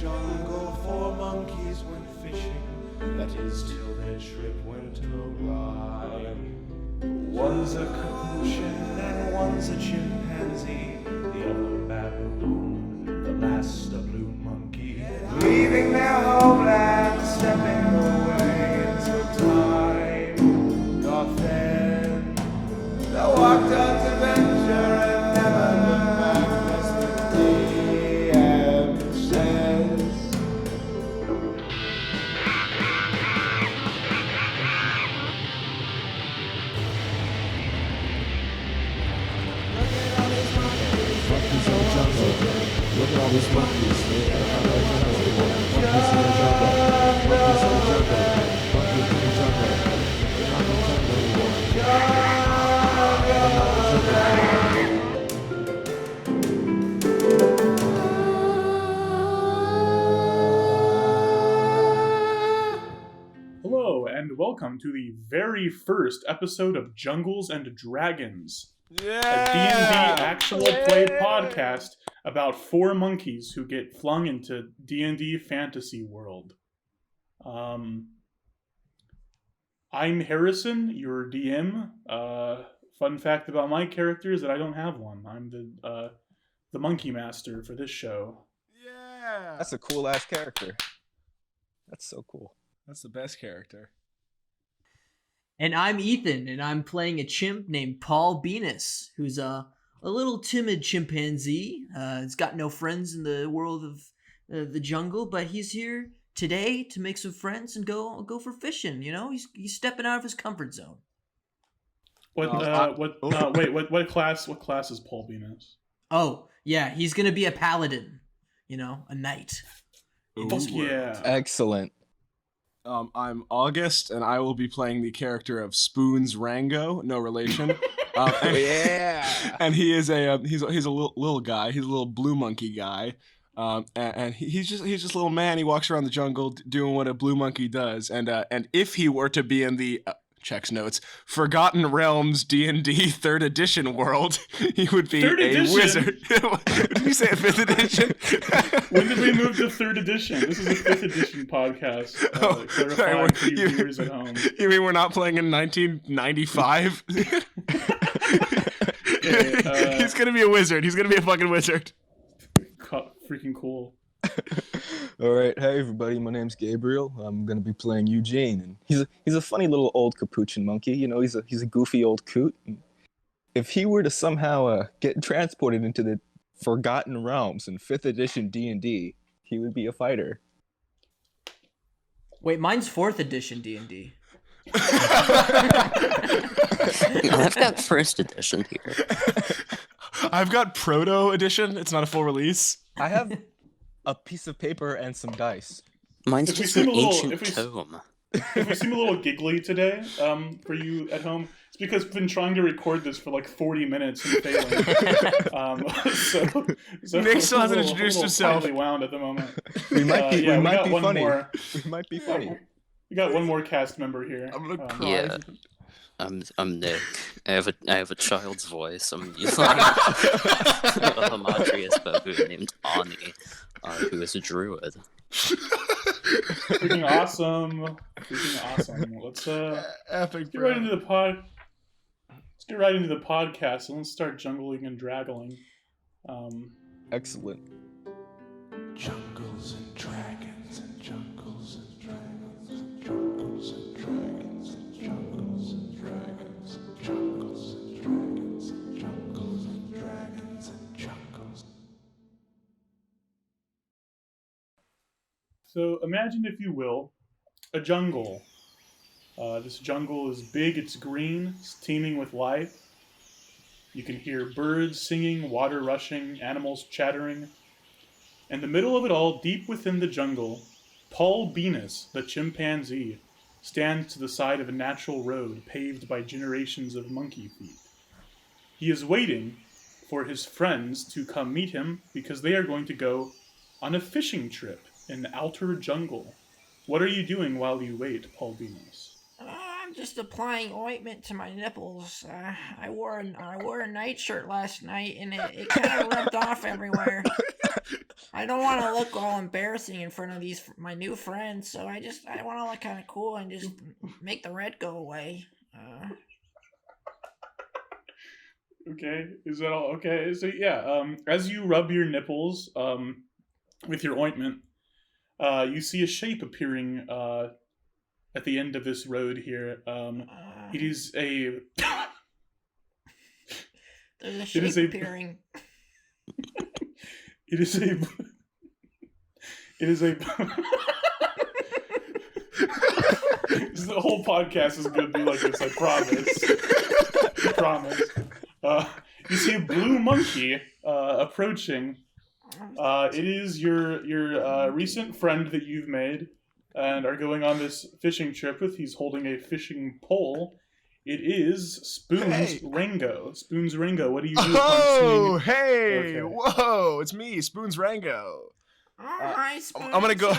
jungle, 4 monkeys went fishing. That is till their trip went awry. One's a capuchin and one's a chimpanzee. The other baboon, the last a blue monkey. Leaving their homeland, stepping away into time doth end. They walked out to venture and never looked back, as the DM says. Look at all these monkeys. Monkeys in the jungle. Monkeys in the jungle. Monkeys in the jungle. They're not in the jungle anymore. Hello, and welcome to the very first episode of Jungles and Dragons, a D&D actual play podcast about 4 monkeys who get flung into D&D fantasy world. I'm Harrison, your DM. Fun fact about my character is that I don't have one. I'm the monkey master for this show. Yeah! That's a cool ass character. That's so cool. That's the best character. And I'm Ethan, and I'm playing a chimp named Paul Beenis, who's a little timid chimpanzee. He's got no friends in the world of the jungle, but he's here today to make some friends and go for fishing. You know, he's stepping out of his comfort zone. What class is Paul Beenis? Oh yeah, he's gonna be a paladin. You know, a knight. Yeah. Excellent. I'm August, and I will be playing the character of Spoon's Rango, no relation. Yeah. And he is he's a little guy. He's a little blue monkey guy. And he's just a little man. He walks around the jungle doing what a blue monkey does. And if he were to be in the checks notes Forgotten Realms D&D 3rd edition world, he would be wizard. Did you say 5th edition? When did we move to 3rd edition? This is a 5th edition podcast. Clarifying for you viewers at home. You mean we're not playing in 1995? He's gonna be a wizard. He's gonna be a fucking wizard. Freaking cool. All right, hey everybody, my name's Gabriel. I'm gonna be playing Eugene, and he's a funny little old capuchin monkey. You know, he's a goofy old coot. And if he were to somehow get transported into the Forgotten Realms in 5th edition D&D, he would be a fighter. Wait, mine's 4th edition D&D. I've got 1st edition here. I've got Proto edition. It's not a full release. I have a piece of paper and some dice. Mine's If we just seem an a little- ancient if we- tome. If we seem a little giggly today, for you at home, it's because we've been trying to record this for like 40 minutes and failing. So Nick still hasn't a introduced little himself. tightly wound at the moment. We might be, we we might got be one funny. more. We might be funny. We got one more cast member here. I'm gonna cry. Yeah. I'm Nick. I have a child's voice. I'm a homogeneous baboon named Aani, who is a druid. Freaking awesome! Let's Epic, get right into the pod. Let's get right into the podcast and let's start jungling and draggling. Excellent. Jungles and dragons and jungles and dragons and jungles and dragons and jungles and dragons and jungles and dragons and jungles and dragons and jungles. So imagine, if you will, a jungle. This jungle is big, it's green, it's teeming with life. You can hear birds singing, water rushing, animals chattering. In the middle of it all, deep within the jungle, Paul Beenis, the chimpanzee, stands to the side of a natural road paved by generations of monkey feet. He is waiting for his friends to come meet him because they are going to go on a fishing trip in the outer jungle. What are you doing while you wait, Paul Beenis? I'm just applying ointment to my nipples. I wore a nightshirt last night, and it kind of rubbed off everywhere. I don't want to look all embarrassing in front of my new friends, so I want to look kind of cool and just make the red go away. Okay, is that all? Okay, so yeah, as you rub your nipples with your ointment, you see a shape appearing at the end of this road here. It is a. There's a shape appearing. It is a. The whole podcast is going to be like this, I promise. I promise. You see a blue monkey approaching. It is your recent friend that you've made and are going on this fishing trip with. He's holding a fishing pole. It is Spoon's Rango. Spoon's Rango, what do you do Oh, upon seeing... hey! Okay. Whoa, it's me, Spoon's Rango. Hi, Spoon. I'm gonna go...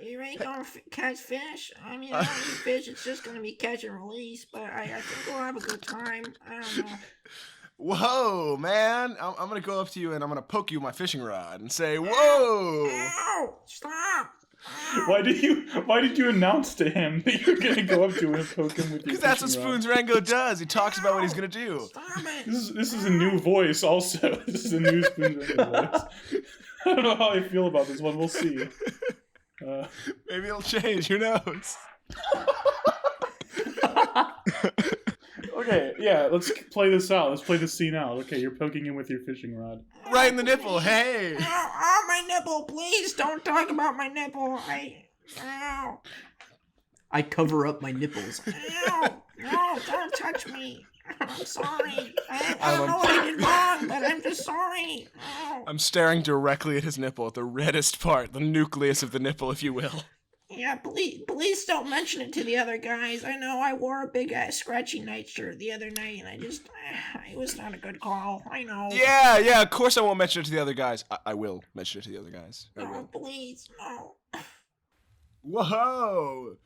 You ain't gonna catch fish? I mean, I don't eat fish. It's just gonna be catch and release, but I think we'll have a good time. I don't know. Whoa, man! I'm gonna go up to you and I'm gonna poke you with my fishing rod and say, "Whoa!" Ow! Stop! Ow. Why did you announce to him that you're gonna go up to him and poke him with your Because that's what fishing rod? Spoon's Rango does. He talks about what he's gonna do. Stop it! This is a new voice. Also, this is a new Spoon's Rango voice. I don't know how I feel about this one. We'll see. Maybe it'll change. Who knows? Okay, yeah, let's play this out. Let's play this scene out. Okay, you're poking him with your fishing rod. Right in the nipple. Hey. Ow, my nipple! Please don't talk about my nipple. Ow! I cover up my nipples. Ow! No, don't touch me. I'm sorry. I don't know what I did wrong, but I'm just sorry. Ow. I'm staring directly at his nipple, at the reddest part, the nucleus of the nipple, if you will. Yeah, please don't mention it to the other guys. I know I wore a big ass scratchy nightshirt the other night, and it was not a good call. I know. Yeah, of course I won't mention it to the other guys. I will mention it to the other guys. I No, will. please, no. Whoa!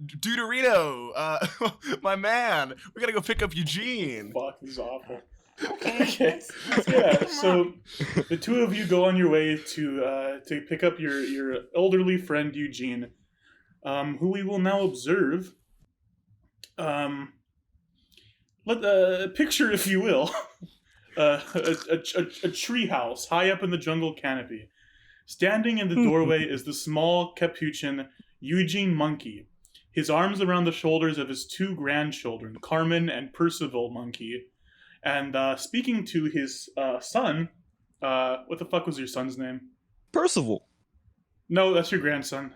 Deuterino! My man! We gotta go pick up Eugene! Fuck, this is awful. Okay. Okay. Yeah, so the two of you go on your way to pick up your elderly friend Eugene, who we will now observe. Picture, if you will, a tree house high up in the jungle canopy. Standing in the doorway is the small capuchin Eugene Monkey, his arms around the shoulders of his two grandchildren, Carmen and Percival Monkey, and speaking to his son. What the fuck was your son's name? Percival. No, that's your grandson.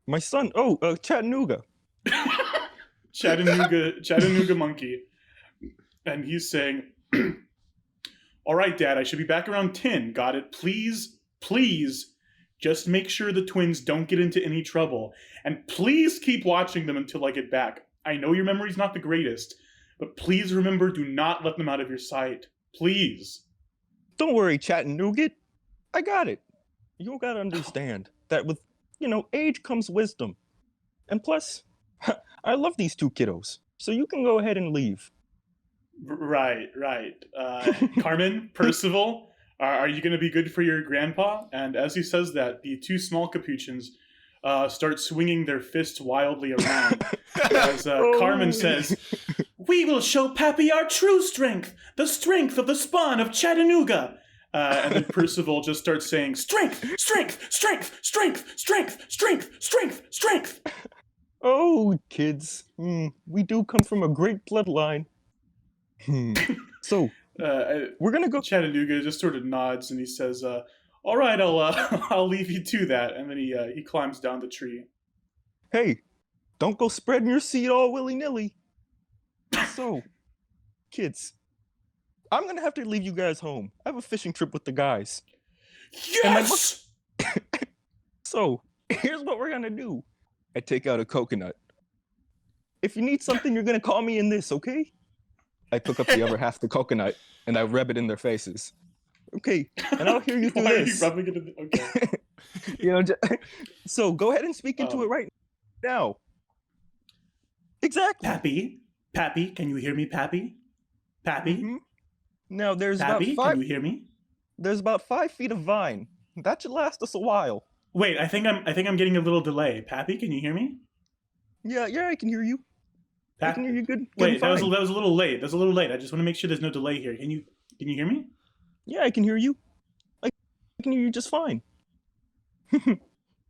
My son. Chattanooga. Chattanooga Monkey. And he's saying, all right, Dad, I should be back around 10. Got it? Please, just make sure the twins don't get into any trouble. And please keep watching them until I get back. I know your memory's not the greatest, but please remember, do not let them out of your sight. Please. Don't worry, Chattanooga. I got it. You gotta understand that with, age comes wisdom. And plus, I love these two kiddos, so you can go ahead and leave. Right. Carmen, Percival, are you going to be good for your grandpa? And as he says that, the two small capuchins start swinging their fists wildly around. As Carmen says, we will show Pappy our true strength, the strength of the spawn of Chattanooga. And then Percival just starts saying, strength. Oh, kids, we do come from a great bloodline. So, we're gonna go. Chattanooga just sort of nods and he says, all right, I'll leave you to that. And then he climbs down the tree. Hey, don't go spreading your seed all willy-nilly. So, kids, I'm gonna have to leave you guys home. I have a fishing trip with the guys. Yes! So, here's what we're gonna do. I take out a coconut. If you need something, you're gonna call me in this, okay? I pick up the other half of the coconut and I rub it in their faces. Okay, and I'll hear you through Why this. are you rubbing it in the... Okay. So go ahead and speak into it right now. Exactly. Pappy, can you hear me, Pappy? Pappy? Mm-hmm. Now there's Pappy, about 5. can you hear me? There's about 5 feet of vine That should last us a while. Wait, I think I'm getting a little delay. Pappy, can you hear me? Yeah, I can hear you. I can hear you good. Wait, that was a fine. little late. That's a little late. I just want to make sure there's no delay here. Can you hear me? Yeah, I can hear you. I can hear you just fine.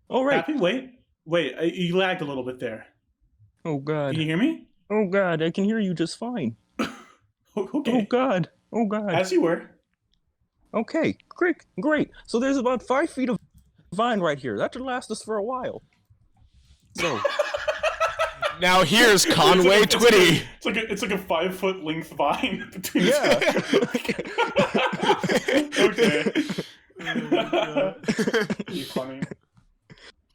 All right. Pappy, wait. You lagged a little bit there. Oh God. Can you hear me? Oh God, I can hear you just fine. Okay. Oh God. Oh God. As you were. Okay, great. So there's about 5 feet of vine right here. That should last us for a while. So. Now here's Conway Twitty. It's like a 5 foot length vine between. Yeah. Okay. You funny.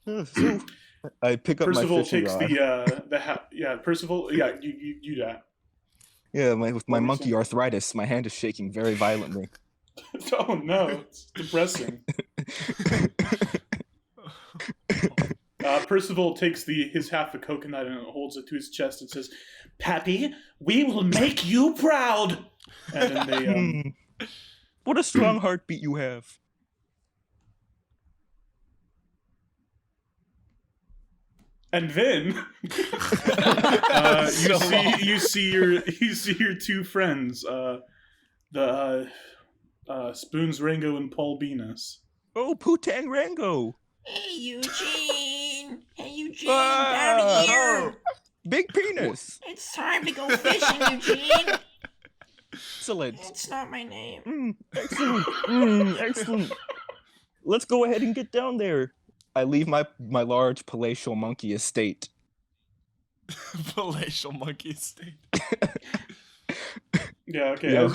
So, I pick up Percival my fishing takes rod. Percival, you do that. Yeah, with my What were you monkey saying? arthritis, my hand is shaking very violently. Oh no, it's depressing. Percival takes his half a coconut and holds it to his chest and says, "Pappy, we will make you proud." And then they What a strong heartbeat you have. and then you see your two friends, Spoons Rango and Paul Beenis. Oh, Putang Rango. Hey, Eugene! Hey, Eugene, Ah, down here! Big penis. It's time to go fishing, Eugene! Excellent. That's not my name. Excellent. Let's go ahead and get down there. I leave my large palatial monkey estate. Palatial monkey state. Yeah. Okay. Yeah.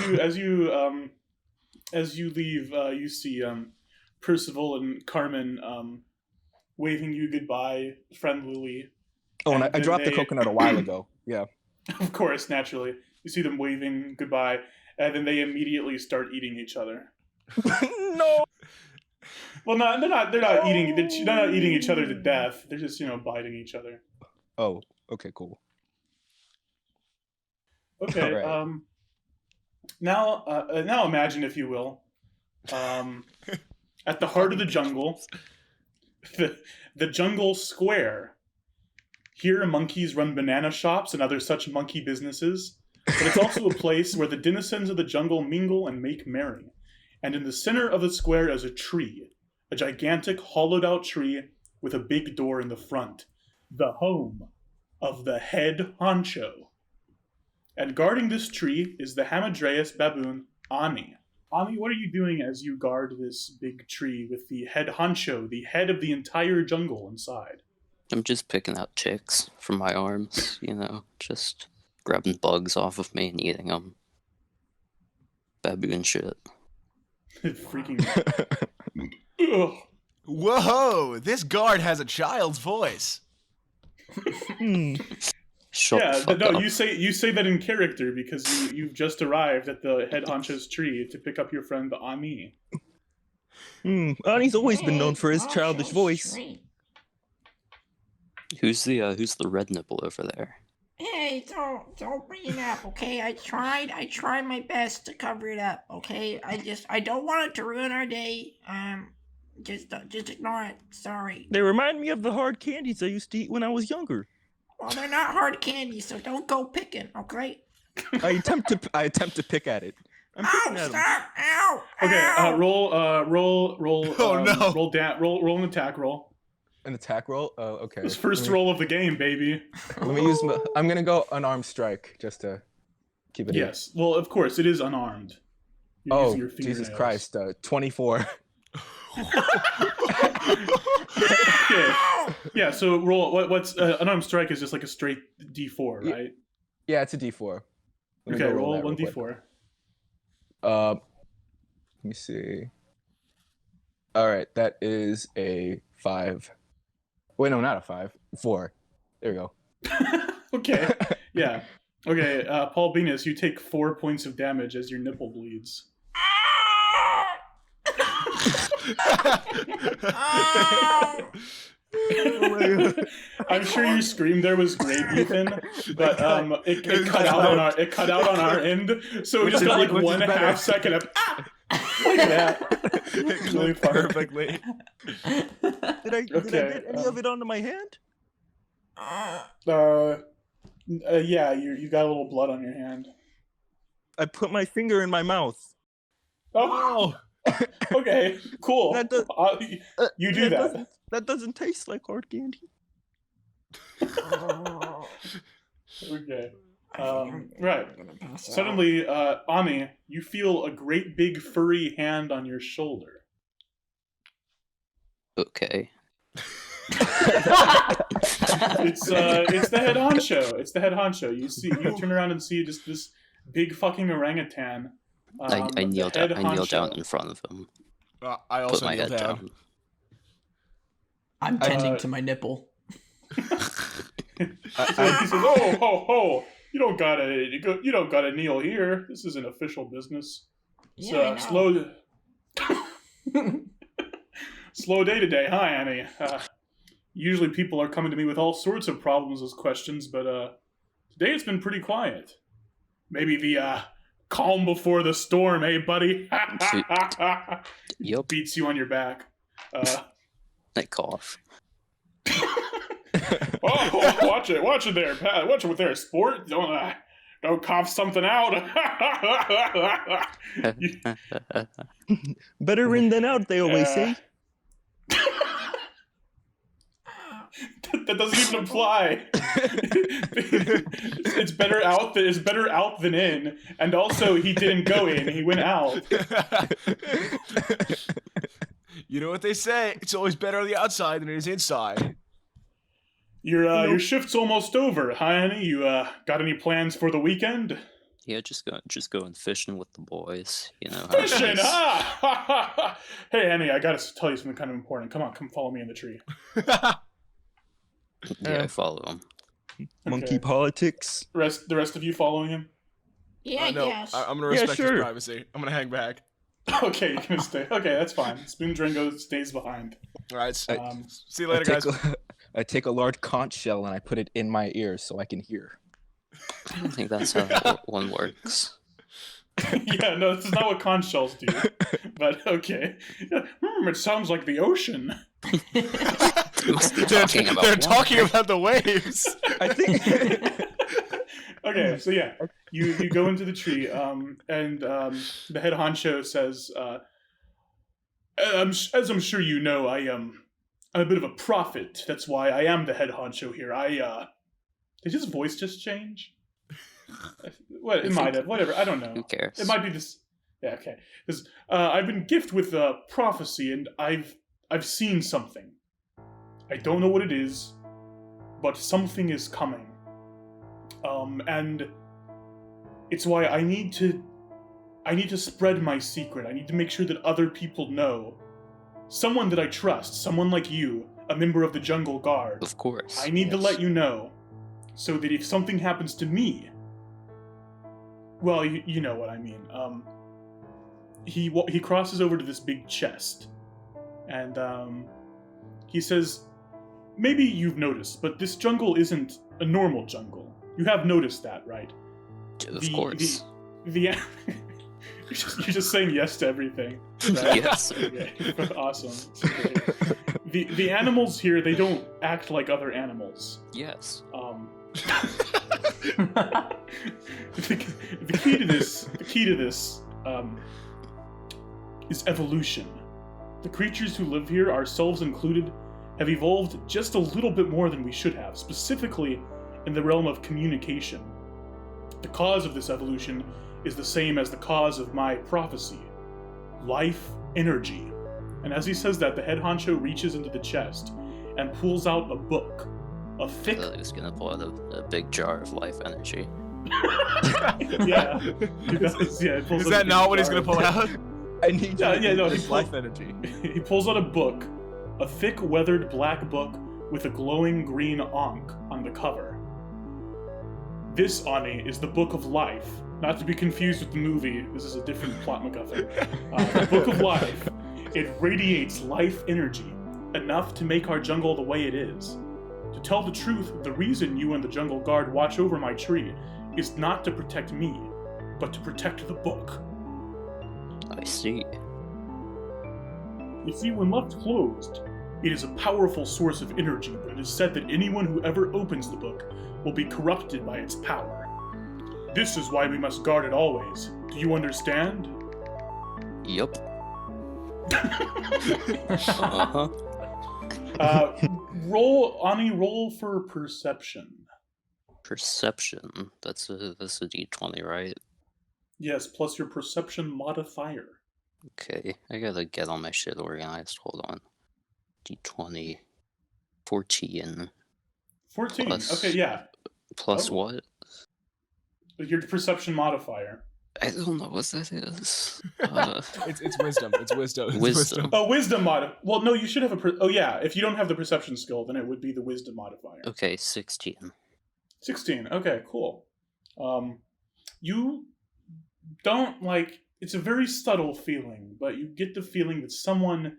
As you leave, you see Percival and Carmen waving you goodbye friendlily. Oh, and I then dropped the they- coconut a while ago. Yeah. Of course, naturally, you see them waving goodbye, and then they immediately start eating each other. No. Well, no, they're not eating each other to death. They're just biting each other. Oh, okay, cool. Okay. Alright. Now imagine, if you will, at the heart of the jungle, the jungle square. Here, monkeys run banana shops and other such monkey businesses, but it's also a place where the denizens of the jungle mingle and make merry. And in the center of the square is a tree, a gigantic hollowed-out tree with a big door in the front, the home of the head honcho. And guarding this tree is the Hamadryas baboon, Aani. Aani, what are you doing as you guard this big tree with the head honcho, the head of the entire jungle inside? I'm just picking out chicks from my arms, just grabbing bugs off of me and eating them. Baboon shit. Freaking. Ugh. Whoa! This guard has a child's voice. Shut the fuck no, up. you say that in character because you've just arrived at the head honcho's tree to pick up your friend Aani. Aani's always been known for his Hey, childish Honcho's voice. straight. Who's the red nipple over there? Hey, don't bring it up, okay? I tried my best to cover it up, okay? I don't want it to ruin our day. Just ignore it. Sorry. They remind me of the hard candies I used to eat when I was younger. Well, they're not hard candy, so don't go picking, okay? I attempt to pick at it. I'm Ow! picking at him. Stop! Ow! Okay, Ow! roll. Oh, no. Roll an attack roll. An attack roll? Oh, okay. This first Let me- roll of the game, baby. Let me use I'm gonna go unarmed strike just to keep it. Yes. Well, of course, it is unarmed. You're Oh, using your Jesus fingernails. Christ. 24. Okay. Yeah. So roll. What's unarmed strike is just like a straight D4, right? Yeah, it's a D4. Let me Okay. go Roll that one real quick. D4. Let me see. All right, that is a 5. Wait, no, not a 5. 4. There we go. Okay. Yeah. Okay. Paul Beenis, you take 4 points of damage as your nipple bleeds. Ow! I'm sure your scream there was great, Ethan, but it cut out on our end, so we just got like Which is 1.5 better. second of Look at that. It Really clipped funny. perfectly. Did I get any of it onto my hand? Yeah, you got a little blood on your hand. I put my finger in my mouth. Oh, okay, cool. That does- You do that. That doesn't taste like hard candy. Okay. I think Right. I'm gonna pass out. Suddenly, Aani, you feel a great big furry hand on your shoulder. Okay. It's the head honcho. It's the head honcho. You turn around and see just this big fucking orangutan. I the kneel head down. I kneel down honcho. in front of him. I Put also my kneel head down. down. I'm tending to my nipple. So he says, "Oh, ho, ho! You don't gotta kneel here. This is an official business. It's Yeah, I know. slow day today, huh, Annie? Usually people are coming to me with all sorts of problems as questions, but today it's been pretty quiet. Maybe the calm before the storm, eh, buddy?" Yup. Beats you on your back. I cough. Oh, watch it there, Pat. Watch it there, sport. Don't cough something out. Better in than out, they always say. That doesn't even apply. It's better out than in, and also he didn't go in; he went out. You know what they say? It's always better on the outside than it is inside. Your shift's almost over, huh, Annie? You got any plans for the weekend? Yeah, just going fishing with the boys. You know. Fishing, huh? Hey, Annie, I gotta tell you something kind of important. Come follow me in the tree. Yeah, I follow him. Monkey politics. The rest of you following him? Yeah, I No, guess. I'm gonna respect sure. his privacy. I'm gonna hang back. Okay, you're gonna stay. Okay, that's fine. Spoon Dringo stays behind. All right. Um, See you later, guys. I take a large conch shell and I put it in my ear so I can hear. I don't think that's how that one works. Yeah, no, this is not what conch shells do. But okay. It sounds like the ocean. They must be talking about They're water. talking about the waves. I think. Okay, so yeah, you go into the tree, and the head honcho says, as I'm sure you know, I'm a bit of a prophet. That's why I am the head honcho here. Did his voice just change? What it might have. Whatever. I don't know. Who cares? It might be this. Yeah. Okay. Because I've been gifted with prophecy, and I've seen something. I don't know what it is, but something is coming. And it's why I need to spread my secret. I need to make sure that other people know. Someone that I trust, someone like you, a member of the Jungle Guard. Of course. I need to yes. let you know, so that if something happens to me, well, you know what I mean. He crosses over to this big chest, and he says, "Maybe you've noticed, but this jungle isn't a normal jungle. You have noticed that, right?" Of course. You're just saying yes to everything. Right? Yes. Okay. Awesome. Okay. The animals here, they don't act like other animals. Yes. The key to this is evolution. The creatures who live here, ourselves included, have evolved just a little bit more than we should have, specifically in the realm of communication. The cause of this evolution is the same as the cause of my prophecy: life energy. And as he says that, the head honcho reaches into the chest and pulls out a book. A thick... I thought he was gonna pull out a big jar of life energy. Yeah. He does, yeah, he pulls Is out a that big not what he's jar. gonna pull out? I need It's life energy. He pulls out a book, a thick, weathered black book with a glowing green ankh on the cover. This, Aani, is the Book of Life. Not to be confused with the movie, this is a different plot MacGuffin. The Book of Life. It radiates life energy, enough to make our jungle the way it is. To tell the truth, the reason you and the Jungle Guard watch over my tree is not to protect me, but to protect the book. I see. You see, when left closed, it is a powerful source of energy, but it is said that anyone who ever opens the book will be corrupted by its power. This is why we must guard it always. Do you understand? Yup. Aani, roll for perception. Perception. That's a D20, right? Yes, plus your perception modifier. Okay, I gotta get all my shit organized. Hold on. D20. 14. 14. Plus- Okay, yeah. Plus Oh. what? Your perception modifier. I don't know what that is. It's wisdom. It's wisdom. It's Wisdom. Oh, wisdom modifier. Well, no, you should have a. Oh, yeah. If you don't have the perception skill, then it would be the wisdom modifier. Okay, 16. 16. Okay, cool. You don't like. It's a very subtle feeling, but you get the feeling that someone,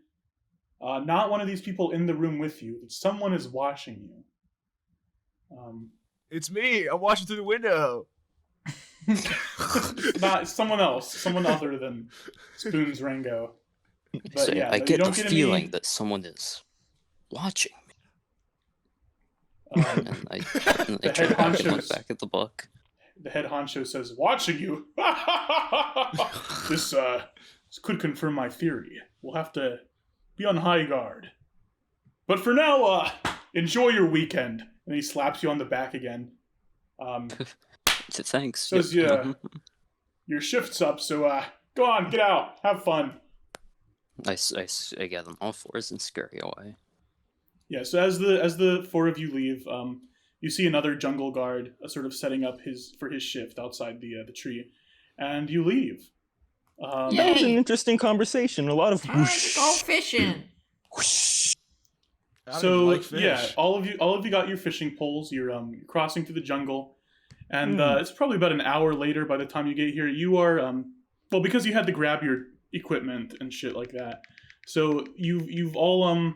not one of these people in the room with you, that someone is watching you. It's me. I'm watching through the window. Not someone else, someone other than Spoon's Rango. But So yeah, I you get don't the get feeling any. that someone is watching me. And I The turn head back and honcho look back at the book. The head honcho says, "Watching you." This could confirm my theory. We'll have to be on high guard. But for now, enjoy your weekend. And he slaps you on the back again. Thanks. Says, Yep. "Yeah, your shift's up, so go on, get out, have fun." I get on all fours and scurry away. Yeah. So as the four of you leave, you see another jungle guard sort of setting up for his shift outside the tree, and you leave. That was an interesting conversation. A lot of Time to go fishing. whoosh. I don't So even like fish. yeah, all of you got your fishing poles. You're crossing through the jungle, and it's probably about an hour later by the time you get here. You are well, because you had to grab your equipment and shit like that. So you've all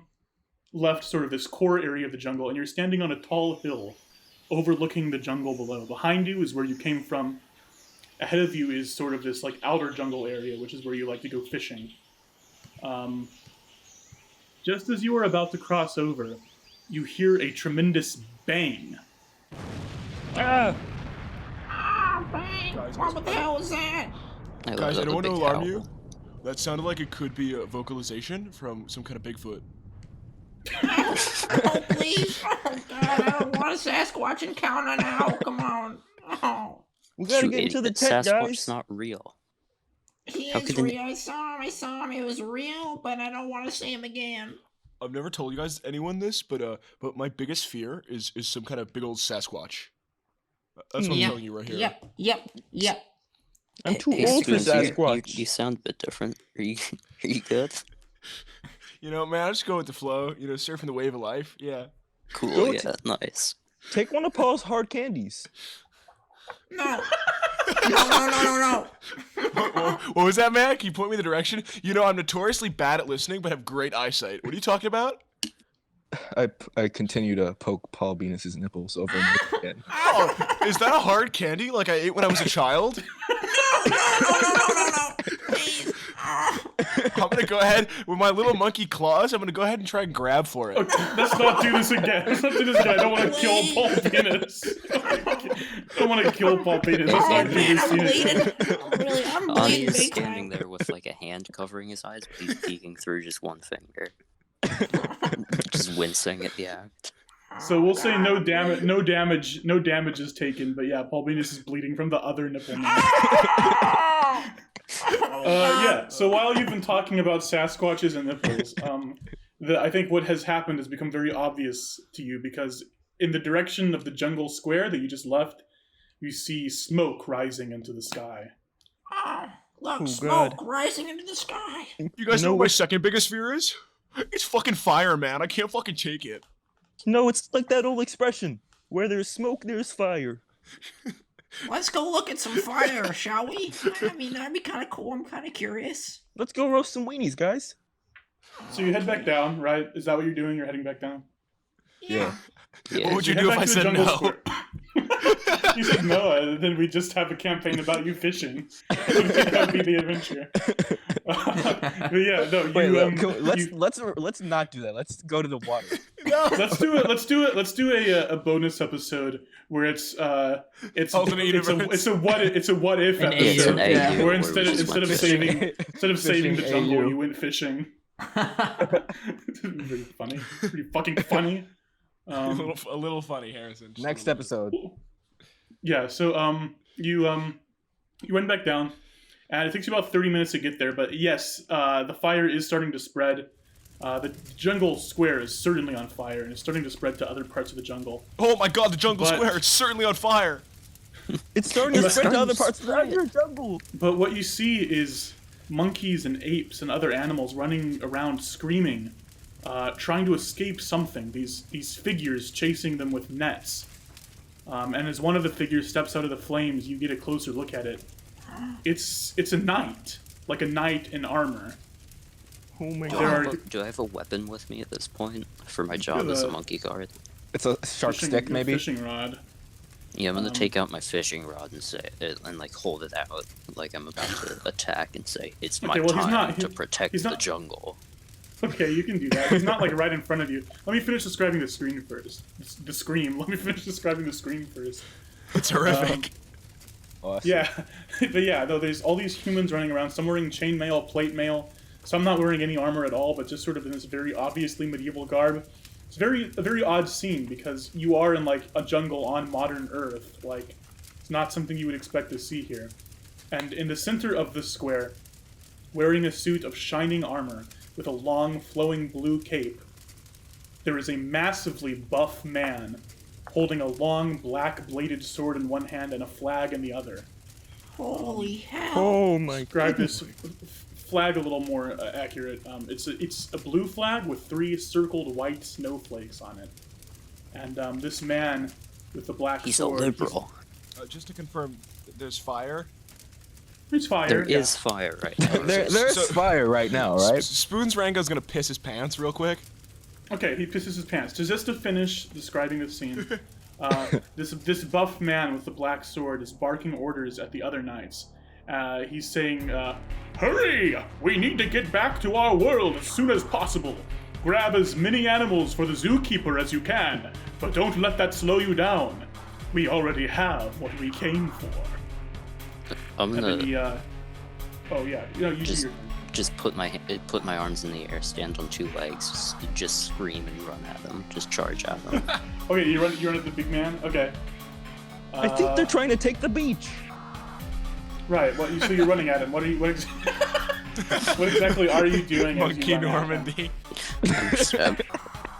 left sort of this core area of the jungle, and you're standing on a tall hill overlooking the jungle below. Behind you is where you came from. Ahead of you is sort of this like outer jungle area, which is where you like to go fishing. Just as you are about to cross over, you hear a tremendous bang. Ah, bang! What the hell was that? I let Guys, I out don't a want to big alarm howl. you. That sounded like it could be a vocalization from some kind of Bigfoot. Oh, please! Oh, God, I don't want a Sasquatch encounter now. Come on. Oh, We gotta You get into the idiot, tent, Sasquatch's guys. not real. he How is could an- real. I saw him. It was real, but I don't want to see him again. I've never told you guys anyone this, but my biggest fear is some kind of big old Sasquatch. That's what I'm telling you right here. Yep. I'm too old for Spoons, you- Sasquatch. You sound a bit different. Are you good? You know, man, I just go with the flow. You know, surfing the wave of life. Yeah. Cool, Go yeah, nice. Take one of Paul's hard candies. No. No. What was that, man? Can you point me in the direction? You know, I'm notoriously bad at listening, but have great eyesight. What are you talking about? I continue to poke Paul Beenis' nipples over and over again. Oh, is that a hard candy like I ate when I was a child? No. Please. I'm gonna go ahead with my little monkey claws. I'm gonna go ahead and try and grab for it. Okay, let's not do this again. I don't want to kill Paul Beenis. I don't want to kill Paul Beenis. Let's Oh, not do man, this I'm scene. bleeding. I'm Aani bleeding is big standing time. there with like a hand covering his eyes, but he's peeking through just one finger. Just wincing at the act. So we'll say no damage is taken. But yeah, Paul Beenis is bleeding from the other nipple now. Yeah. So while you've been talking about Sasquatches and nipples, I think what has happened has become very obvious to you because in the direction of the jungle square that you just left, you see smoke rising into the sky. Oh, look, Oh, smoke God. rising into the sky. You guys No, know what my what- second biggest fear is? It's fucking fire, man. I can't fucking take it. No, it's like that old expression: where there's smoke, there's fire. Let's go look at some fire, shall we? I mean, that'd be kind of cool. I'm kind of curious. Let's go roast some weenies, guys. So you head back down, right? Is that what you're doing? You're heading back down? Yeah. Yeah. What would So you head do if back I to the said jungle no? square. You said no, then we just have a campaign about you fishing. That would be the adventure. But yeah, no, you, Wait, you- let's not do that. Let's go to the water. let's do it. Let's do a bonus episode where it's Alternate universe. it's a what if An episode AU, yeah. where where instead we of just went saving Fishing the jungle, AU. you went fishing. Pretty funny. Pretty fucking funny. a little funny, Harrison. Just a Next little episode. Yeah. So you went back down, and it takes you about 30 minutes to get there. But yes, the fire is starting to spread. The jungle square is certainly on fire, and it's starting to spread to other parts of the jungle. bit. Oh my god, the jungle But- square! It's certainly on fire. It's starting to spread to other parts of the jungle. But what you see is monkeys and apes and other animals running around screaming, trying to escape something. These figures chasing them with nets. And as one of the figures steps out of the flames, you get a closer look at it. It's a knight, like a knight in armor. Oh my Do god. I have a weapon with me at this point for my job as a monkey guard? It's a sharp stick, maybe. Fishing rod. Yeah, I'm gonna take out my fishing rod and say and like hold it out like I'm about to attack and say it's my Okay, well, he's time not- to protect he's the not- jungle. Okay, you can do that. He's not like right in front of you. Let me finish describing the screen first. The scream. Let me finish describing the screen first. It's horrific. Awesome. Yeah, but yeah, though there's all these humans running around. Some wearing chainmail, plate mail. Some not wearing any armor at all, but just sort of in this very obviously medieval garb. It's a very odd scene because you are in like a jungle on modern Earth. Like, it's not something you would expect to see here. And in the center of the square, wearing a suit of shining armor with a long flowing blue cape, there is a massively buff man holding a long black bladed sword in one hand and a flag in the other. Holy hell. Oh my Describe this flag a little more accurate. It's a blue flag with 3 circled white snowflakes on it. And this man with the black He's a sword. liberal. Just to confirm, there's fire. There's fire. There yeah. is fire right now. There's So- fire right now, right? Spoon's Rango's gonna piss his pants real quick. Okay, he pisses his pants. Just to finish describing the scene, this buff man with the black sword is barking orders at the other knights. He's saying, "Hurry! We need to get back to our world as soon as possible. Grab as many animals for the zookeeper as you can, but don't let that slow you down. We already have what we came for." I'm And then gonna he, oh yeah, you do just your thing. just put my arms in the air, stand on 2 legs, just scream and run at them, just charge at them. Okay, you run at the big man. Okay. I think they're trying to take the beach. Right. So you're running at him. What are you? What exactly are you doing? as Monkey you run at him? Normandy.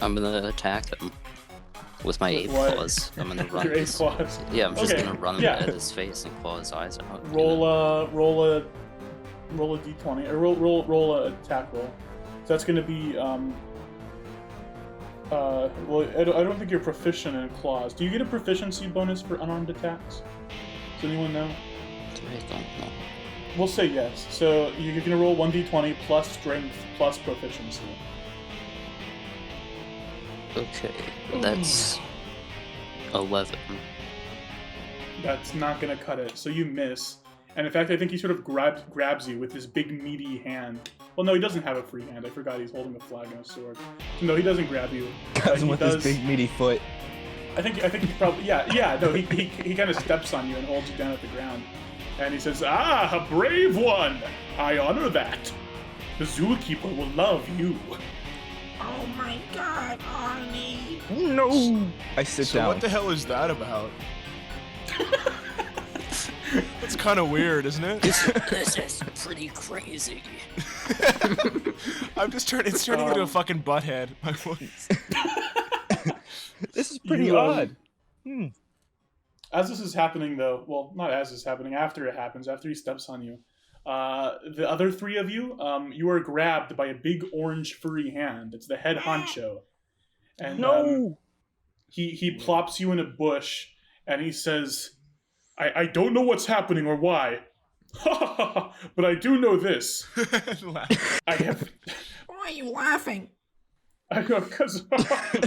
I'm gonna attack him with my 8 what? claws. I'm gonna run. Your 8 his- claws. Yeah, I'm just Okay, gonna run yeah. at his face and claw his eyes out. you Roll know? roll a d20 or roll a attack roll. So that's gonna be well, I don't think you're proficient in claws. Do you get a proficiency bonus for unarmed attacks? Does anyone know? I don't know. We'll say yes. So you're gonna roll 1d20 plus strength plus proficiency. Okay, that's 11. That's not gonna cut it. So you miss. And in fact, I think he sort of grabs you with this big meaty hand. Well, no, he doesn't have a free hand. I forgot he's holding a flag and a sword. So no, he doesn't grab you. Grabs him he with does. his big meaty foot. I think he probably yeah. No, he kind of steps on you and holds you down at the ground. And he says, "Ah, a brave one! I honor that. The zookeeper will love you." Oh my god, Aani. No! I sit So down. what the hell is that about? That's kind of weird, isn't it? This is pretty crazy. I'm just turning. It's turning into a fucking butthead. My voice. This is pretty You, odd. As this is happening, though, well, not as this is happening. After it happens, after he steps on you, the other 3 of you, you are grabbed by a big orange furry hand. It's the head honcho, and he plops you in a bush, and he says, I don't know what's happening or why, but I do know this. I have, Why are you laughing? because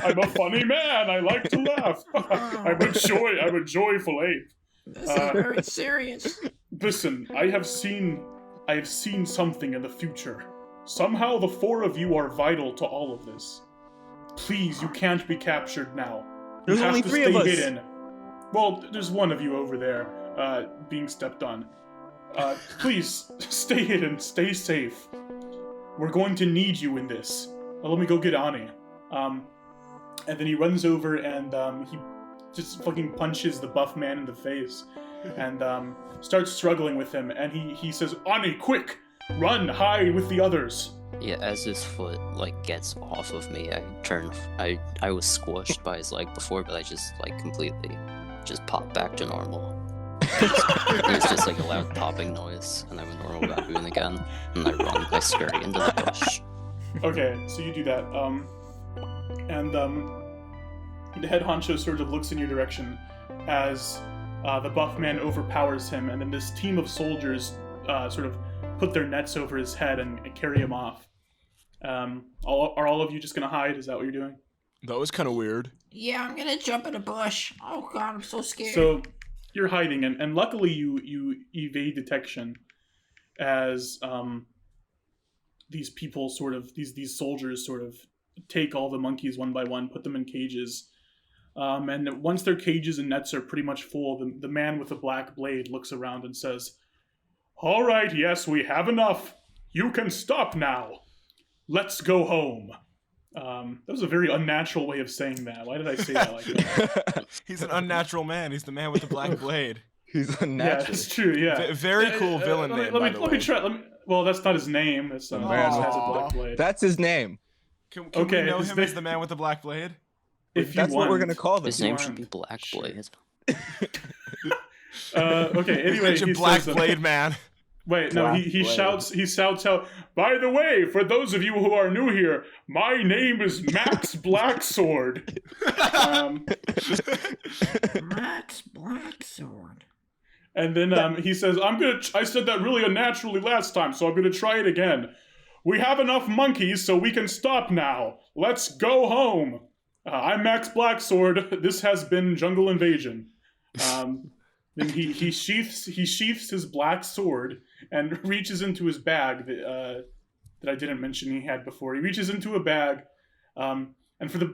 I'm a funny man. I like to laugh. I'm a joyful ape. This is very serious. Listen, I have seen I have seen something in the future. Somehow the four of you are vital to all of this. Please, you can't be captured now. There's you have only to 3 stay of us. hidden. Well, there's one of you over there, being stepped on. Please, stay hidden, stay safe. We're going to need you in this. Now, let me go get Aani. And then he runs over and he just fucking punches the buff man in the face and starts struggling with him. And he says, Aani, quick! Run, hide with the others. Yeah, as his foot gets off of me, I was squished by his leg before, but I just completely just popped back to normal. It's just a loud popping noise, and I'm a normal baboon again. And I scurry into the bush. Okay, so you do that. And the head honcho sort of looks in your direction as the buff man overpowers him, and then this team of soldiers sort of put their nets over his head and carry him off. Are all of you just gonna hide? Is that what you're doing? That was kind of weird. Yeah, I'm gonna jump in a bush. Oh god, I'm so scared. So you're hiding, and luckily you evade detection as these people these soldiers sort of take all the monkeys one by one, put them in cages. And once their cages and nets are pretty much full, the man with the black blade looks around and says, "All right, yes, we have enough. You can stop now. Let's go home." That was a very unnatural way of saying that. Why did I say that like that? He's an unnatural man. He's the man with the black blade. He's unnatural. Yeah, it's true, yeah. Very cool villain name, by the way. Let me try. Well, that's not his name. That's the man who has a black blade. That's his name. Can Okay, we know his him name- as the man with the black blade? If That's you what we're want. gonna call this. His name want. should be Black Blade. Okay. Anyway, Such a he black says, blade man. Wait, no, Black he blade. shouts out, "By the way, for those of you who are new here, my name is Max Blacksword." Max Blacksword. And then he says, I said that really unnaturally last time, so I'm gonna try it again. We have enough monkeys, so we can stop now. Let's go home. I'm Max Blacksword. This has been Jungle Invasion. Then he sheaths his black sword and reaches into his bag that I didn't mention he had before. He reaches into a bag, and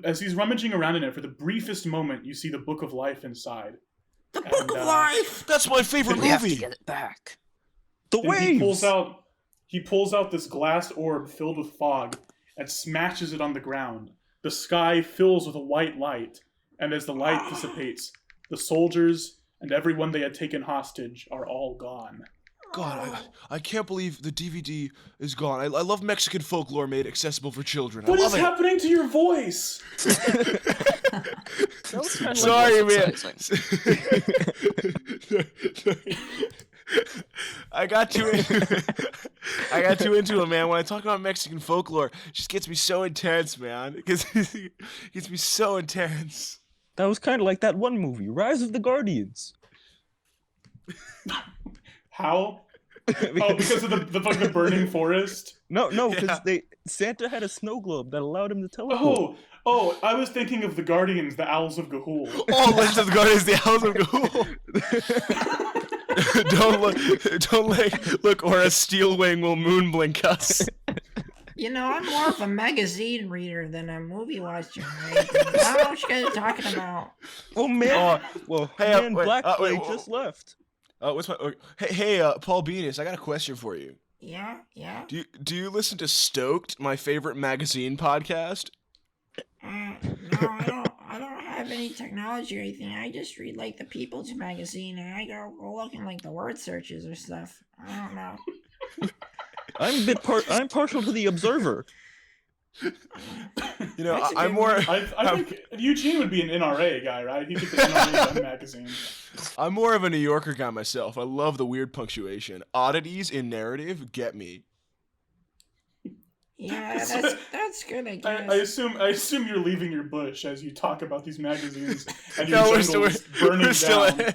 as he's rummaging around in it, for the briefest moment, you see the Book of Life inside. The Book of Life! That's my favorite We have to movie. get it back. The Then waves. he pulls out this glass orb filled with fog and smashes it on the ground. The sky fills with a white light, and as the light dissipates, the soldiers and everyone they had taken hostage are all gone. God, I can't believe the DVD is gone. I love Mexican folklore made accessible for children. What I is love happening to your voice? Sorry, man. I got too into it, man. When I talk about Mexican folklore, it just gets me so intense, man. It gets me so intense. That was kind of like that one movie, Rise of the Guardians. How? Oh, because of the burning forest? No, Yeah. because Santa had a snow globe that allowed him to teleport. Oh, I was thinking of the Guardians, the Owls of Gahul. Oh, Legend of the Guardians, the Owls of Gahul. don't look, or a steel wing will moon blink us. You know, I'm more of a magazine reader than a movie watcher. Right? I don't know what you guys are talking about. Oh man! Hey, Black wait, Blade wait, just left. What's my? Hey, Paul Beenis, I got a question for you. Yeah. Do you listen to Stoked, my favorite magazine podcast? No, I don't have any technology or anything. I just read the People's Magazine, and I go look in the word searches or stuff. I don't know. I'm partial to the Observer. You know, That's a I'm good more. I think Eugene would be an NRA guy, right? He'd get the NRA magazine. I'm more of a New Yorker guy myself. I love the weird punctuation. Oddities in narrative get me. Yeah, that's good, I guess. I assume you're leaving your bush as you talk about these magazines and No, your we're jungle still, is burning we're still down.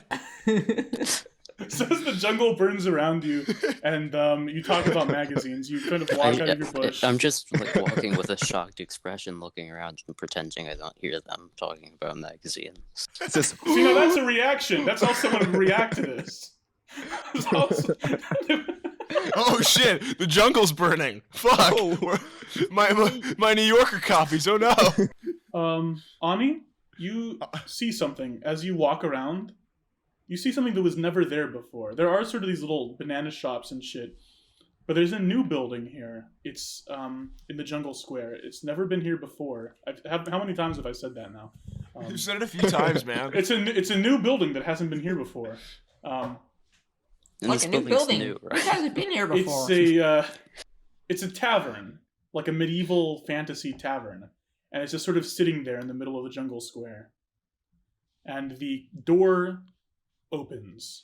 So as the jungle burns around you and you talk about magazines, you kind of walk out of your bush. I'm just walking with a shocked expression, looking around and pretending I don't hear them talking about magazines. It's just, See, now that's a reaction. That's how someone would react to this. Oh shit! The jungle's burning. Fuck. My New Yorker copies. Oh no. Aani, you see something as you walk around. You see something that was never there before. There are sort of these little banana shops and shit, but there's a new building here. It's in the Jungle Square. It's never been here before. How many times have I said that now? You've said it a few times, man. It's a new building that hasn't been here before. And Like this a new building's building. new, Who right? hasn't been here before? It's a tavern, like a medieval fantasy tavern, and it's just sort of sitting there in the middle of the Jungle Square. And the door opens.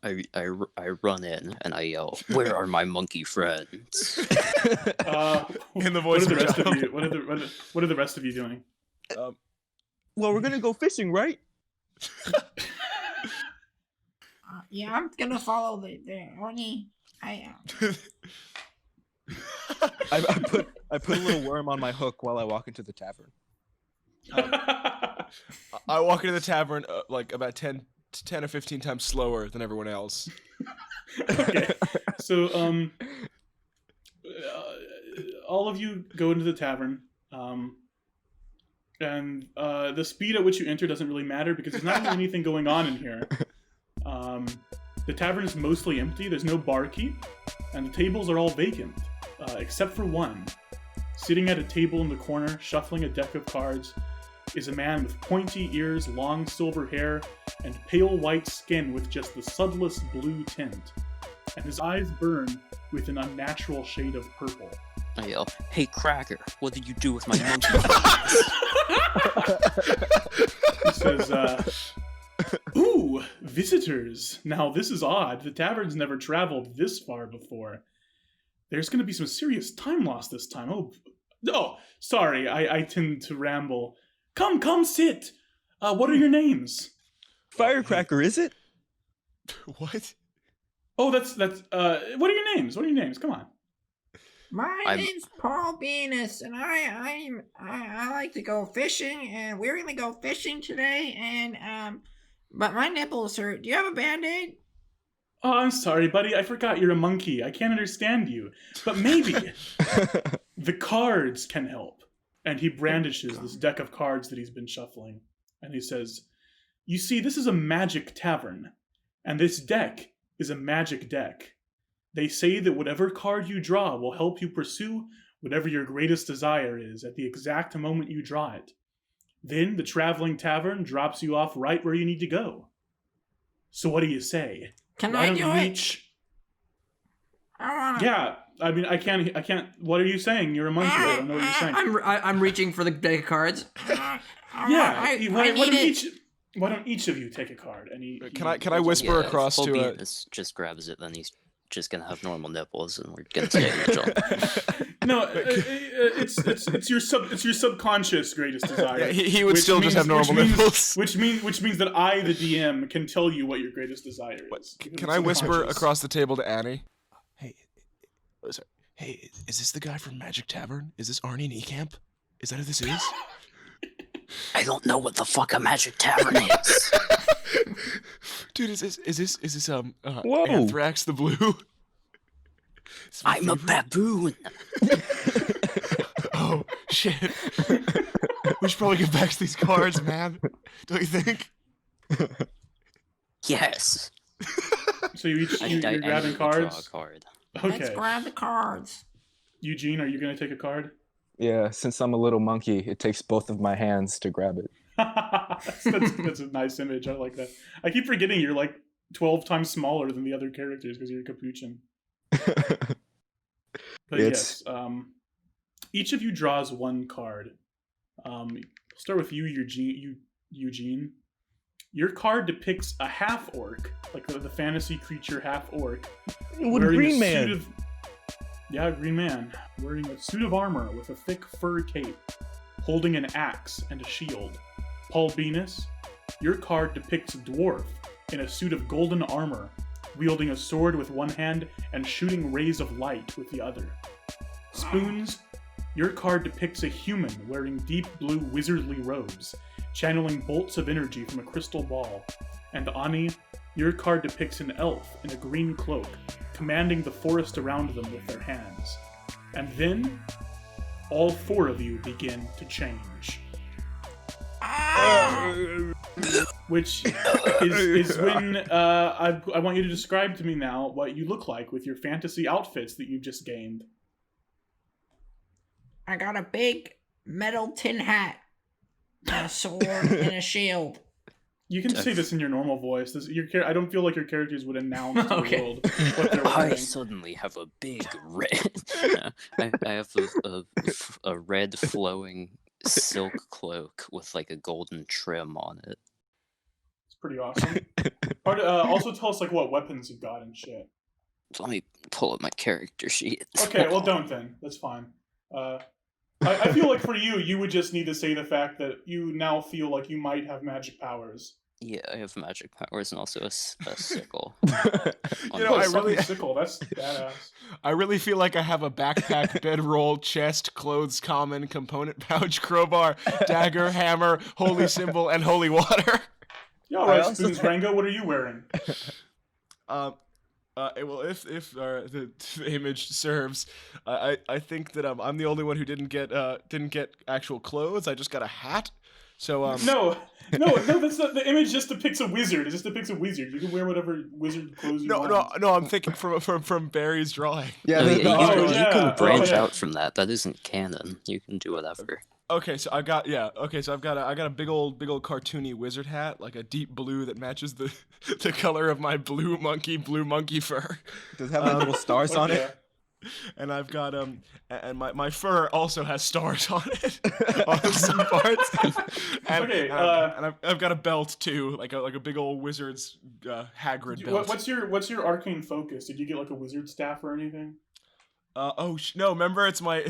I run in and I yell, "Where are my monkey friends?" In the voice what are the of rest of Joe. you? What are the rest of you doing? Well, we're gonna go fishing, right? Yeah, I'm gonna follow the Oni. I put a little worm on my hook while I walk into the tavern. I walk into the tavern like about 10 or 15 times slower than everyone else. Okay, so all of you go into the tavern, and the speed at which you enter doesn't really matter because there's not really anything going on in here. The tavern is mostly empty. There's no barkeep, and the tables are all vacant, except for one. Sitting at a table in the corner, shuffling a deck of cards, is a man with pointy ears, long silver hair, and pale white skin with just the subtlest blue tint. And his eyes burn with an unnatural shade of purple. I yell, "Hey Cracker, what did you do with my monkey?" He says, "Ooh, visitors. Now this is odd. The tavern's never traveled this far before. There's going to be some serious time loss this time. Oh, sorry, I tend to ramble. Come, sit. What are your names?" Firecracker, is it? What? Oh, that's. What are your names? Come on. My name's Paul Beenis, and I like to go fishing, and we're gonna go fishing today. And but my nipples hurt. Do you have a Band-Aid? Oh, I'm sorry, buddy. I forgot you're a monkey. I can't understand you. But maybe the cards can help. And he brandishes this deck of cards that he's been shuffling. And he says, "You see, this is a magic tavern. And this deck is a magic deck. They say that whatever card you draw will help you pursue whatever your greatest desire is at the exact moment you draw it. Then the traveling tavern drops you off right where you need to go. So what do you say? Can Why I don't do you it? each..." I wanna. Yeah, I mean, I can't. What are you saying? You're a monkey. I don't know what you're saying. I'm reaching for the deck of cards. Why don't each of you take a card? And Can I whisper across Paul to a? Beenis just grabs it, then he's just gonna have normal nipples, and we're gonna stay in the jungle. No, it's your subconscious greatest desire. Yeah, he would still just have normal nipples. Which means that I, the DM, can tell you what your greatest desire is. Can I whisper across the table to Aani? Hey, is this the guy from Magic Tavern? Is this Aani Niekamp? Is that who this is? I don't know what the fuck a magic tavern is. Dude, is this Whoa. Anthrax the Blue? I'm a baboon. Oh shit. We should probably get back to these cards, man. Don't you think? Yes. So you're I grabbing need to draw cards. a card. Let's Okay. grab the cards. Eugene, are you gonna take a card? Yeah, since I'm a little monkey, it takes both of my hands to grab it. that's a nice image. I like that. I keep forgetting you're like 12 times smaller than the other characters because you're a capuchin. But It's- yes, each of you draws one card. Start with you, Eugene. Your card depicts a half-orc, like the fantasy creature half-orc. With wearing Green a Man. suit of- Yeah, Green Man. Wearing a suit of armor with a thick fur cape, holding an axe and a shield. Paul Beenis, your card depicts a dwarf in a suit of golden armor, wielding a sword with one hand and shooting rays of light with the other. Spoons, your card depicts a human wearing deep blue wizardly robes, channeling bolts of energy from a crystal ball. And Aani, your card depicts an elf in a green cloak, commanding the forest around them with their hands. And then, all 4 of you begin to change. Which is when I want you to describe to me now what you look like with your fantasy outfits that you've just gained. I got a big metal tin hat, and a sword, and a shield. You can say this in your normal voice. I don't feel like your characters would announce to the world what they're I wearing. suddenly have a big red. I have a red flowing silk cloak with like a golden trim on it. It's pretty awesome. Also tell us like what weapons you've got and shit. Let me pull up my character sheet. Okay, well don't then. That's fine. I feel like for you would just need to say the fact that you now feel like you might have magic powers. Yeah, I have magic powers and also a sickle. Sickle. That's badass. I really feel like I have a backpack, bedroll, chest, clothes, common, component pouch, crowbar, dagger, hammer, holy symbol, and holy water. Yeah, all right, Spoons. Rango, what are you wearing? Well, if the image serves, I think that I'm the only one who didn't get actual clothes. I just got a hat. So No, that's not, the image just depicts a wizard. It just depicts a wizard. You can wear whatever wizard clothes you want. No. I'm thinking from Barry's drawing. Yeah, you can branch out from that. That isn't canon. You can do whatever. Okay, so I've got a big old cartoony wizard hat, like a deep blue that matches the color of my blue monkey fur. Does it have like little stars on it? And I've got and my fur also has stars on it on some parts. And I've got a belt too, like a big old wizard's Hagrid belt. What's your arcane focus? Did you get like a wizard staff or anything? No, remember it's my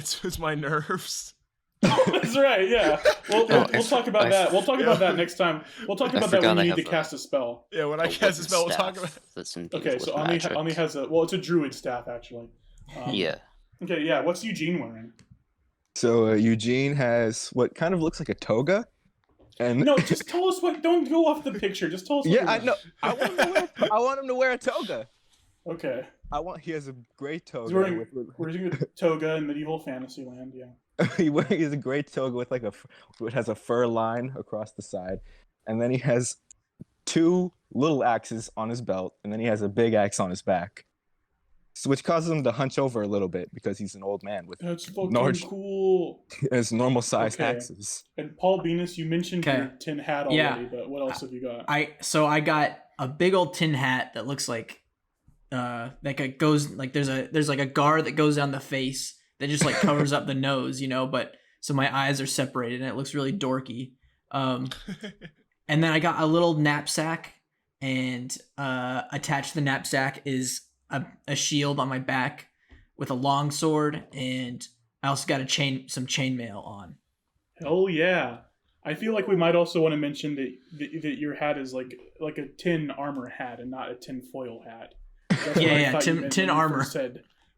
nerves. That's right, yeah. We'll talk about that. We'll talk about that next time. We'll talk about that when you need to cast a spell. Yeah, when I cast a spell, we'll talk about it. Okay, so Aani has it's a druid staff, actually. Yeah. Okay, yeah, what's Eugene wearing? So Eugene has what kind of looks like a toga. And no, just tell us what. Don't go off the picture. Just tell us. Yeah, I know. I want him to wear a toga. Okay. He has a gray toga. He's wearing a toga in medieval fantasy land. Yeah. He has a gray toga with it has a fur line across the side, and then he has 2 little axes on his belt, and then he has a big axe on his back, which causes him to hunch over a little bit because he's an old man with cool. His normal sized axes. And Paul Beenis, you mentioned your tin hat already, but what else have you got? I got a big old tin hat that looks like it goes like there's like a guard that goes down the face that just like covers up the nose, but so my eyes are separated and it looks really dorky. And then I got a little knapsack, and attached to the knapsack is a shield on my back with a long sword, and I also got some chainmail on. Hell yeah! I feel like we might also want to mention that your hat is like a tin armor hat and not a tin foil hat. Tin armor.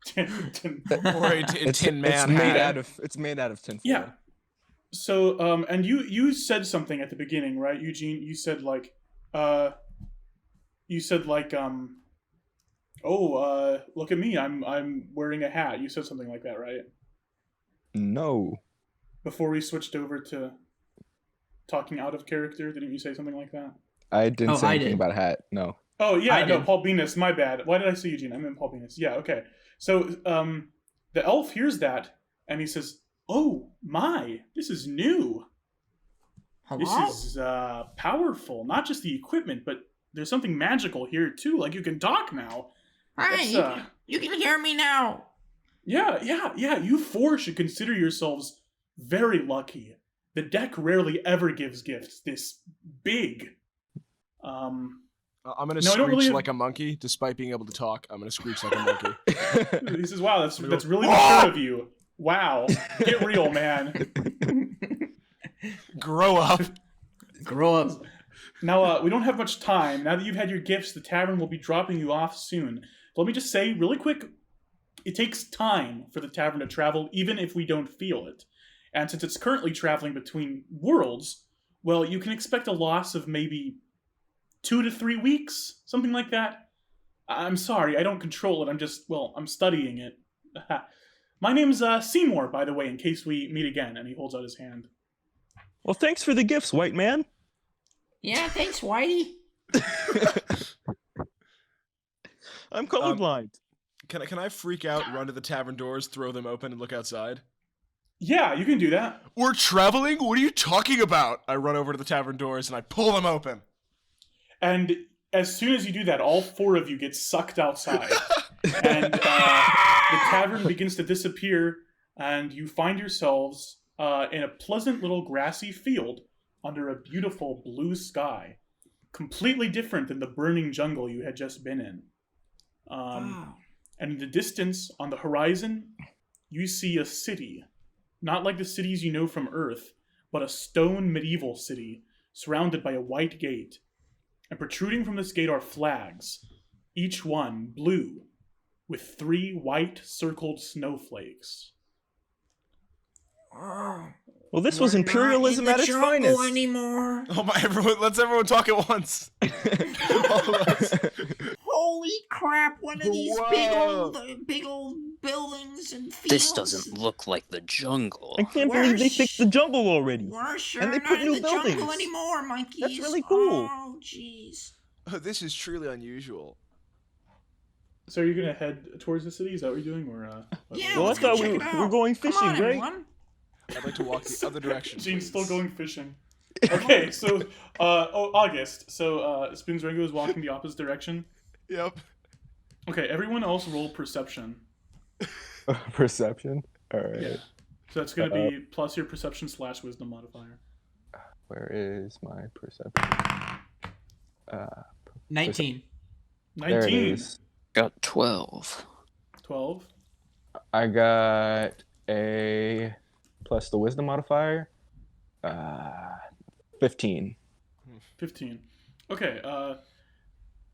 Tin or a tin man. It's made out of tin foil. Yeah. So and you said something at the beginning, right, Eugene? You said look at me, I'm wearing a hat. You said something like that, right? No. Before we switched over to talking out of character, didn't you say something like that? I didn't say anything about a hat. No. Oh yeah, no, Paul Beenis. My bad. Why did I say Eugene? I meant Paul Beenis. Yeah, okay. So the elf hears that and he says, "Oh my, this is new. Hello? This is powerful. Not just the equipment, but there's something magical here too. Like you can talk now." Hi, you can hear me now. Yeah. You 4 should consider yourselves very lucky. The deck rarely ever gives gifts this big. I'm gonna screech like a monkey, despite being able to talk. I'm gonna screech like a monkey. He says, "Wow, that's really mature of you. Wow, get real, man. Grow up. Grow up." Now, we don't have much time. Now that you've had your gifts, the tavern will be dropping you off soon. Let me just say really quick, it takes time for the tavern to travel, even if we don't feel it. And since it's currently traveling between worlds, well, you can expect a loss of maybe 2 to 3 weeks, something like that. I'm sorry, I don't control it. I'm studying it. My name's Seymour, by the way, in case we meet again. And he holds out his hand. Well, thanks for the gifts, white man. Yeah, thanks, Whitey. I'm colorblind. Can I freak out, run to the tavern doors, throw them open, and look outside? Yeah, you can do that. We're traveling? What are you talking about? I run over to the tavern doors and I pull them open. And as soon as you do that, all 4 of you get sucked outside. And the tavern begins to disappear, and you find yourselves in a pleasant little grassy field under a beautiful blue sky. Completely different than the burning jungle you had just been in. Wow. And in the distance, on the horizon, you see a city. Not like the cities you know from Earth, but a stone medieval city surrounded by a white gate. And protruding from this gate are flags, each one blue, with 3 white circled snowflakes. Well, this was We're imperialism not at in the its jungle finest. anymore. Oh my! Let's everyone talk at once. All of us. Holy crap! One of these Whoa. big old buildings and fields. This doesn't look like the jungle. I can't believe they fixed the jungle already. We're sure And they not put in new the jungle buildings. anymore, monkeys. That's really cool. Oh, jeez. Oh, this is truly unusual. So are you going to head towards the city? Is that what you're doing? Or, Yeah, Well, I let's go thought check we it out. were going Come fishing, on, right? everyone. I'd like to walk the other direction. Gene's please. still going fishing. Okay, so, August. So, Spoons Rango is walking the opposite direction. Yep. Okay, everyone else roll perception. Perception? Alright. Yeah. So that's going to be plus your perception / wisdom modifier. Where is my perception? 19. 19. There it is. Got 12. 12. I got a plus the wisdom modifier. 15. 15. Okay,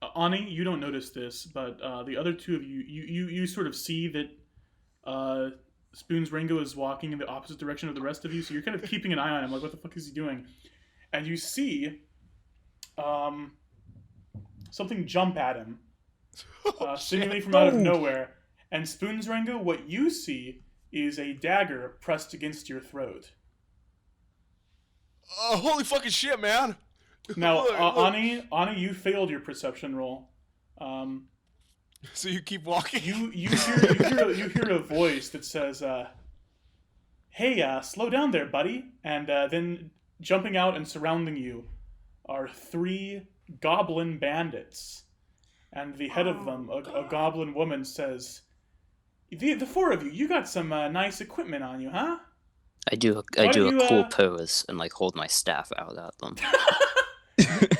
Aani, you don't notice this, but the other 2 of you sort of see that Spoons Rango is walking in the opposite direction of the rest of you, so you're kind of keeping an eye on him, like, what the fuck is he doing? And you see something jump at him, seemingly from out of nowhere. And Spoons Rango, what you see is a dagger pressed against your throat. Oh, holy fucking shit, man! Now, Look. Aani, you failed your perception roll. So you keep walking. You hear a voice that says, "Hey, slow down there, buddy!" And then jumping out and surrounding you are 3 goblin bandits, and the head of them, a goblin woman, says, "The 4 of you, you got some nice equipment on you, huh?" I do Why a don't you, cool pose and like hold my staff out at them.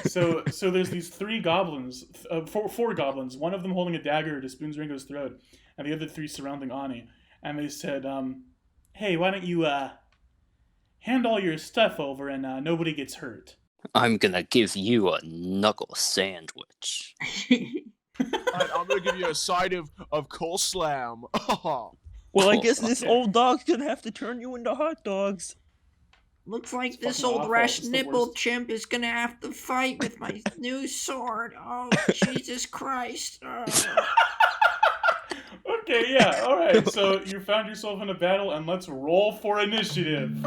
So there's these 3 goblins, 4 goblins, one of them holding a dagger to Spoons Ringo's throat, and the other 3 surrounding Aani. And they said, "Hey, why don't you hand all your stuff over and nobody gets hurt?" I'm gonna give you a knuckle sandwich. Alright, I'm gonna give you a side of coleslaw. Well, I guess this old dog's gonna have to turn you into hot dogs. Looks like It's this fucking old awful. rash It's the nipple worst. chimp is gonna have to fight with my new sword. Oh, Jesus Christ. Oh. Okay, yeah, alright. So you found yourself in a battle, and let's roll for initiative.